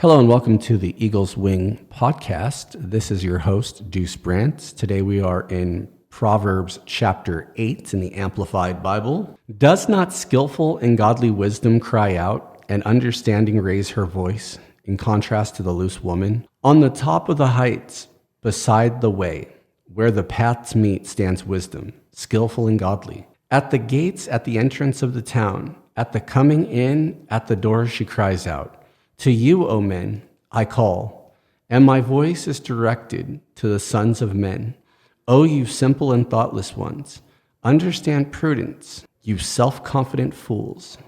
Hello and welcome to the Eagle's Wing podcast. This is your host, Deuce Brandt. Today we are in Proverbs Chapter 8 in the Amplified Bible. Does not skillful and godly wisdom cry out, and understanding raise her voice, in contrast to the loose woman? On the top of the heights, beside the way, where the paths meet, stands wisdom, skillful and godly. At the gates, at the entrance of the town, at the coming in, at the door she cries out. To you, O men, I call, and my voice is directed to the sons of men. O you simple and thoughtless ones, understand prudence, you self-confident fools.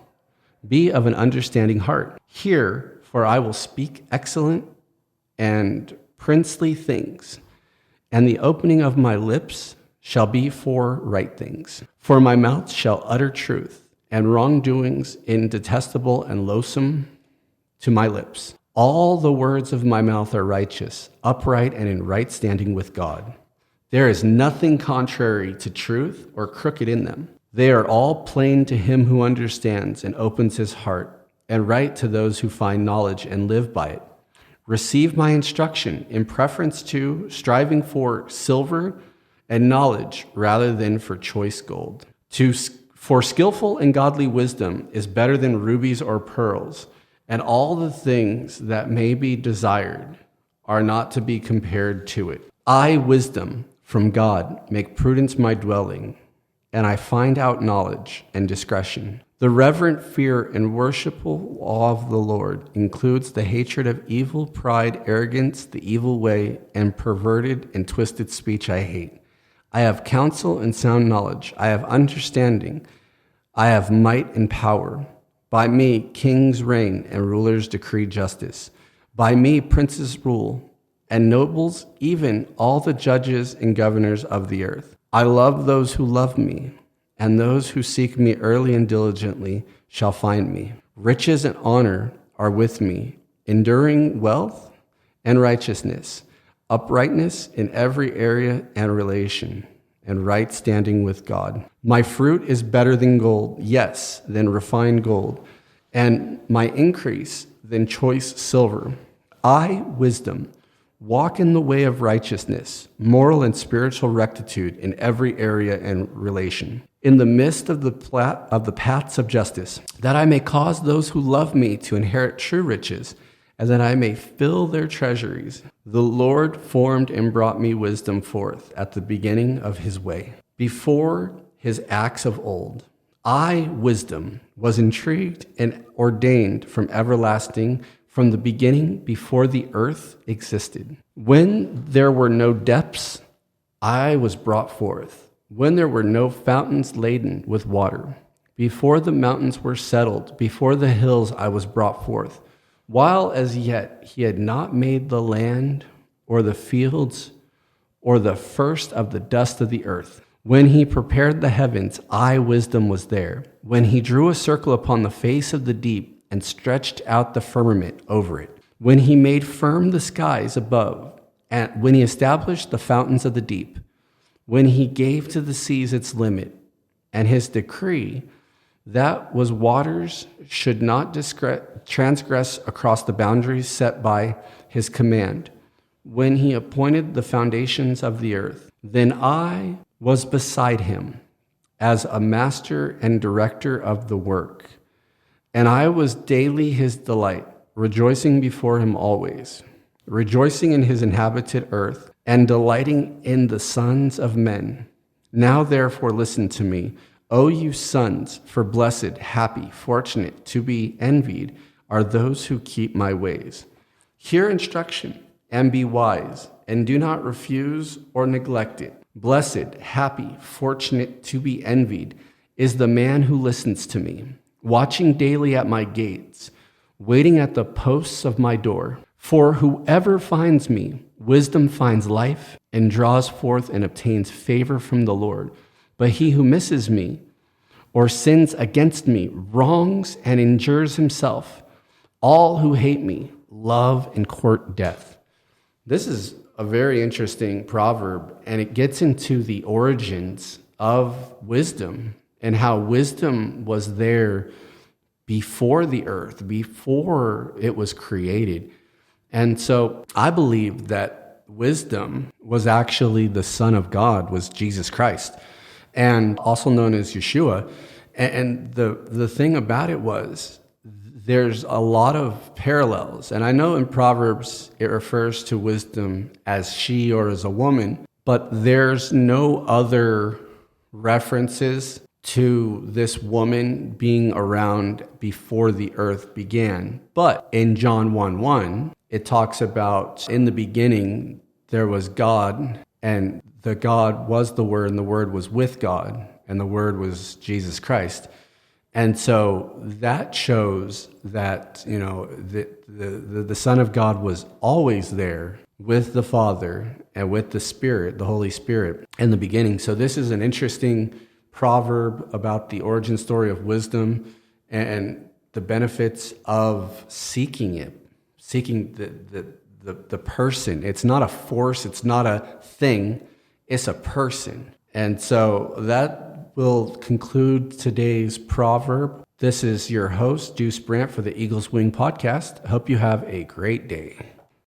Be of an understanding heart. Hear, for I will speak excellent and princely things, and the opening of my lips shall be for right things. For my mouth shall utter truth, and wrongdoings in detestable and loathsome to my lips. All the words of my mouth are righteous, upright, and in right standing with God. There is nothing contrary to truth or crooked in them. They are all plain to him who understands and opens his heart, and right to those who find knowledge and live by it. Receive my instruction in preference to striving for silver and knowledge rather than for choice gold. For skillful and godly wisdom is better than rubies or pearls, and all the things that may be desired are not to be compared to it. I, wisdom from God, make prudence my dwelling, and I find out knowledge and discretion. The reverent fear and worshipful awe of the Lord includes the hatred of evil, pride, arrogance, the evil way, and perverted and twisted speech I hate. I have counsel and sound knowledge. I have understanding. I have might and power. By me, kings reign and rulers decree justice. By me, princes rule and nobles, even all the judges and governors of the earth. I love those who love me, and those who seek me early and diligently shall find me. Riches and honor are with me, enduring wealth and righteousness, uprightness in every area and relation, and right standing with God. My fruit is better than gold, yes, than refined gold, and my increase than choice silver. I, wisdom, walk in the way of righteousness, moral and spiritual rectitude in every area and relation, in the midst of the paths of justice, that I may cause those who love me to inherit true riches, and that I may fill their treasuries. The Lord formed and brought me wisdom forth at the beginning of his way, before his acts of old. I, wisdom, was intrigued and ordained from everlasting, from the beginning, before the earth existed. When there were no depths, I was brought forth. When there were no fountains laden with water, before the mountains were settled, before the hills I was brought forth. While as yet he had not made the land or the fields or the first of the dust of the earth. When he prepared the heavens, I, wisdom, was there. When he drew a circle upon the face of the deep and stretched out the firmament over it. When he made firm the skies above, and when he established the fountains of the deep. When he gave to the seas its limit, and his decree that was waters should not transgress across the boundaries set by his command. When he appointed the foundations of the earth, then I was beside him as a master and director of the work. And I was daily his delight, rejoicing before him always, rejoicing in his inhabited earth, and delighting in the sons of men. Now therefore listen to me, O you sons, for blessed, happy, fortunate, to be envied are those who keep my ways. Hear instruction and be wise, and do not refuse or neglect it. Blessed, happy, fortunate, to be envied is the man who listens to me, watching daily at my gates, waiting at the posts of my door. For whoever finds me, wisdom finds life and draws forth and obtains favor from the Lord. But he who misses me or sins against me wrongs and injures himself. All who hate me love and court death. This is a very interesting proverb, and it gets into the origins of wisdom and how wisdom was there before the earth, before it was created. And so I believe that wisdom was actually the Son of God, was Jesus Christ, and also known as Yeshua. And the thing about it was, there's a lot of parallels. And I know in Proverbs, it refers to wisdom as she or as a woman, but there's no other references to this woman being around before the earth began. But in John 1:1, it talks about in the beginning, there was God, and the God was the Word, and the Word was with God, and the Word was Jesus Christ. And so that shows that, the Son of God was always there with the Father and with the Spirit, the Holy Spirit, in the beginning. So this is an interesting proverb about the origin story of wisdom and the benefits of seeking it, seeking the person. It's not a force, it's not a thing, it's a person. And so that will conclude today's proverb. This is your host, Deuce Brandt, for the Eagle's Wing podcast. I hope you have a great day.